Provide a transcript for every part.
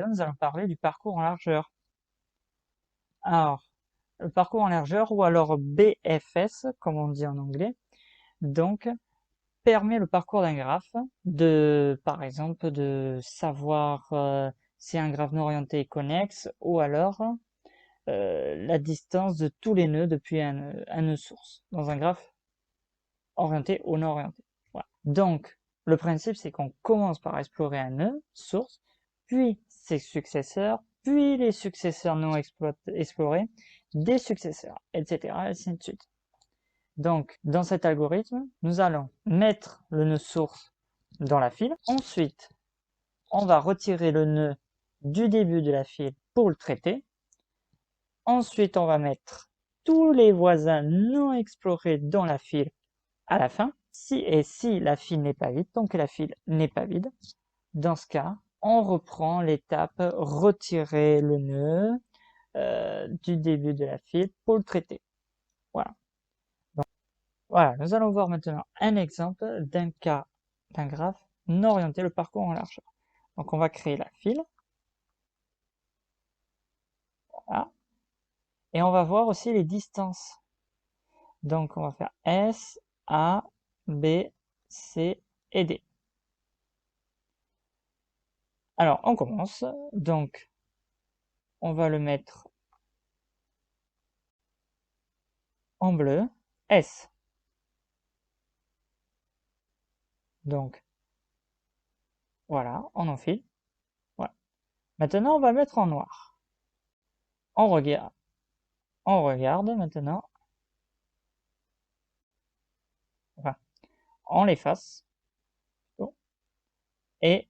nous allons parler du parcours en largeur. Alors, le parcours en largeur, ou alors BFS, comme on dit en anglais, donc, permet le parcours d'un graphe par exemple, de savoir si un graphe non orienté est connexe, ou alors la distance de tous les nœuds depuis un nœud source, dans un graphe orienté ou non orienté. Voilà. Donc, le principe, c'est qu'on commence par explorer un nœud source, puis ses successeurs, puis les successeurs non explorés, des successeurs, etc., et ainsi de suite. Donc, dans cet algorithme, nous allons mettre le nœud source dans la file. Ensuite, on va retirer le nœud du début de la file pour le traiter. Ensuite, on va mettre tous les voisins non explorés dans la file à la fin. Si la file n'est pas vide, tant que la file n'est pas vide, dans ce cas, on reprend l'étape retirer le nœud du début de la file pour le traiter. Voilà. Voilà, nous allons voir maintenant un exemple d'un cas d'un graphe non orienté, le parcours en largeur. Donc on va créer la file. Voilà. Et on va voir aussi les distances. Donc on va faire S, A, B, C et D. Alors on commence. Donc on va le mettre en bleu. S. Donc voilà, on enfile. Voilà. Maintenant on va le mettre en noir. On regarde maintenant. Enfin, on l'efface. Et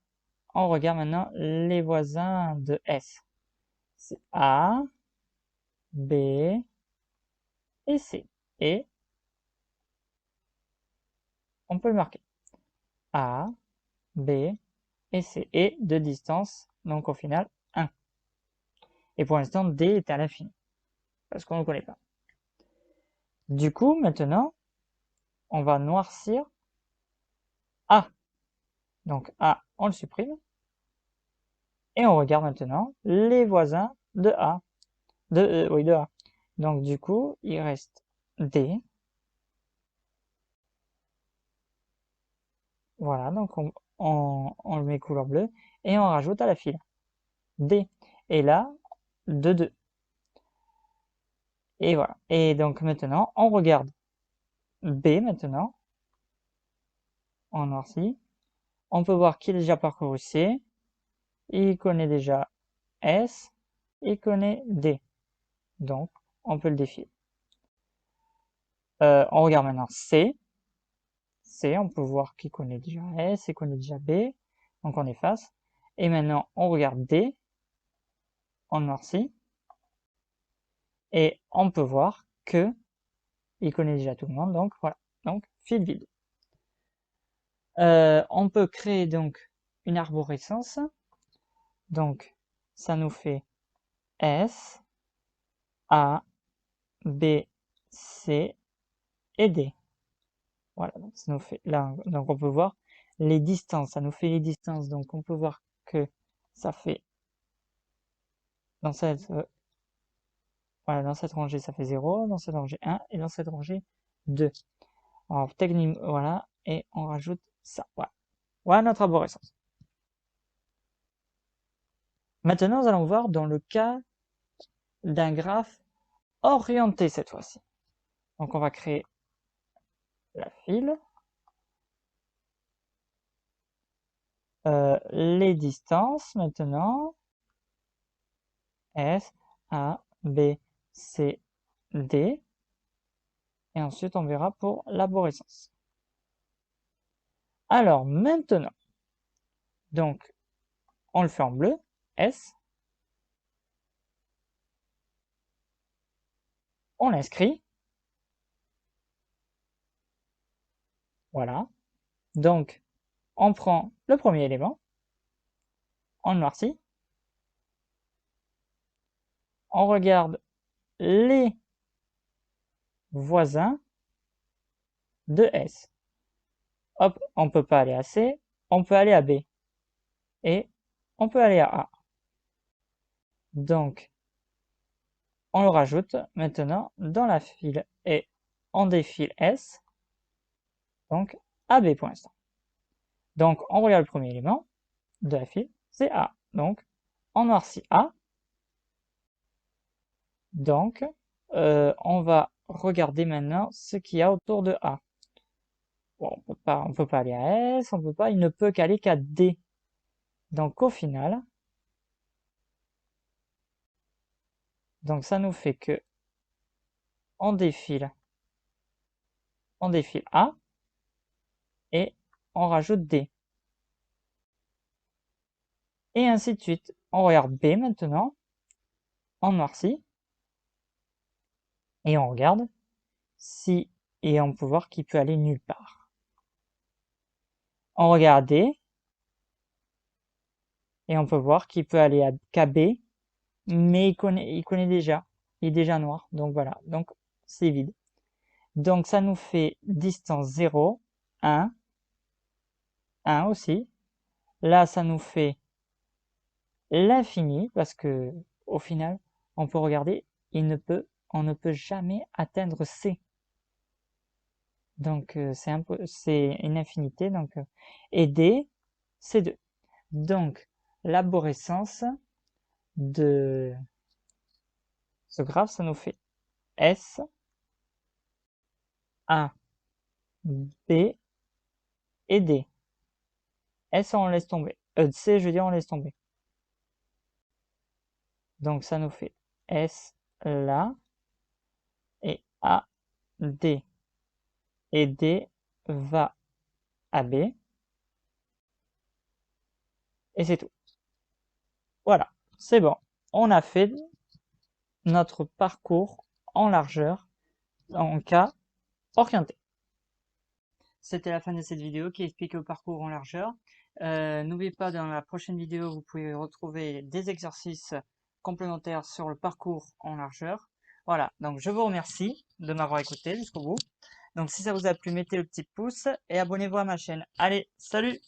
on regarde maintenant les voisins de S. C'est A, B et C. Et on peut le marquer. A, B et C. Et de distance, donc au final 1. Et pour l'instant, D est à l'infini, parce qu'on ne le connaît pas. Du coup, maintenant, on va noircir A. Donc A, on le supprime. Et on regarde maintenant les voisins de A. De A. Donc du coup, il reste D. Voilà, donc on le met couleur bleue. Et on rajoute à la file D. Et là, de 2. Et voilà. Et donc maintenant, on regarde B maintenant, en noirci. On peut voir qu'il a déjà parcouru C. Il connaît déjà S. Il connaît D. Donc, on peut le défier. On regarde maintenant C. C, on peut voir qu'il connaît déjà S, il connaît déjà B. Donc on efface. Et maintenant, on regarde D, en noirci. Et on peut voir que il connaît déjà tout le monde. Donc voilà. Donc, fil vide. On peut créer donc une arborescence. Donc, ça nous fait S, A, B, C et D. Voilà, donc ça nous fait là, donc on peut voir les distances. Ça nous fait les distances. Donc on peut voir que ça fait dans cette voilà, dans cette rangée ça fait 0, dans cette rangée 1 et dans cette rangée 2. Alors technique, voilà, et on rajoute ça. Voilà. Voilà notre arborescence. Maintenant, nous allons voir dans le cas d'un graphe orienté cette fois-ci. Donc on va créer la file, les distances maintenant, S, A, B, C, D, et ensuite on verra pour l'arborescence. Alors maintenant, donc on le fait en bleu, S, on l'inscrit, voilà. Donc on prend le premier élément, on le noircit, on regarde les voisins de S. Hop, on peut pas aller à C, on peut aller à B. Et on peut aller à A. Donc, on le rajoute maintenant dans la file et on défile S, donc AB pour l'instant. Donc, on regarde le premier élément de la file, c'est A. Donc, on noircit A. Donc, on va regarder maintenant ce qu'il y a autour de A. Bon, on peut pas aller à S, il ne peut qu'aller qu'à D. Donc, au final, donc ça nous fait que on défile A et on rajoute D. Et ainsi de suite. On regarde B maintenant, on noircit, et on regarde si, et on peut voir qu'il peut aller nulle part. On regarde D, et on peut voir qu'il peut aller qu'à B, mais il connaît déjà, il est déjà noir, donc voilà, donc c'est vide. Donc ça nous fait distance 0, 1, 1 aussi. Là, ça nous fait l'infini, parce que au final, on peut regarder, on ne peut jamais atteindre C. Donc c'est une infinité, donc et D, c'est 2. Donc l'arborescence de ce graphe, ça nous fait S, A, B et D. S, on laisse tomber. C, je veux dire, on laisse tomber. Donc ça nous fait S là et A, D. Et D va à B. Et c'est tout. Voilà, c'est bon. On a fait notre parcours en largeur en cas orienté. C'était la fin de cette vidéo qui explique le parcours en largeur. N'oubliez pas, dans la prochaine vidéo, vous pouvez retrouver des exercices complémentaires sur le parcours en largeur. Voilà, donc je vous remercie de m'avoir écouté jusqu'au bout. Donc si ça vous a plu, mettez le petit pouce et abonnez-vous à ma chaîne. Allez, salut!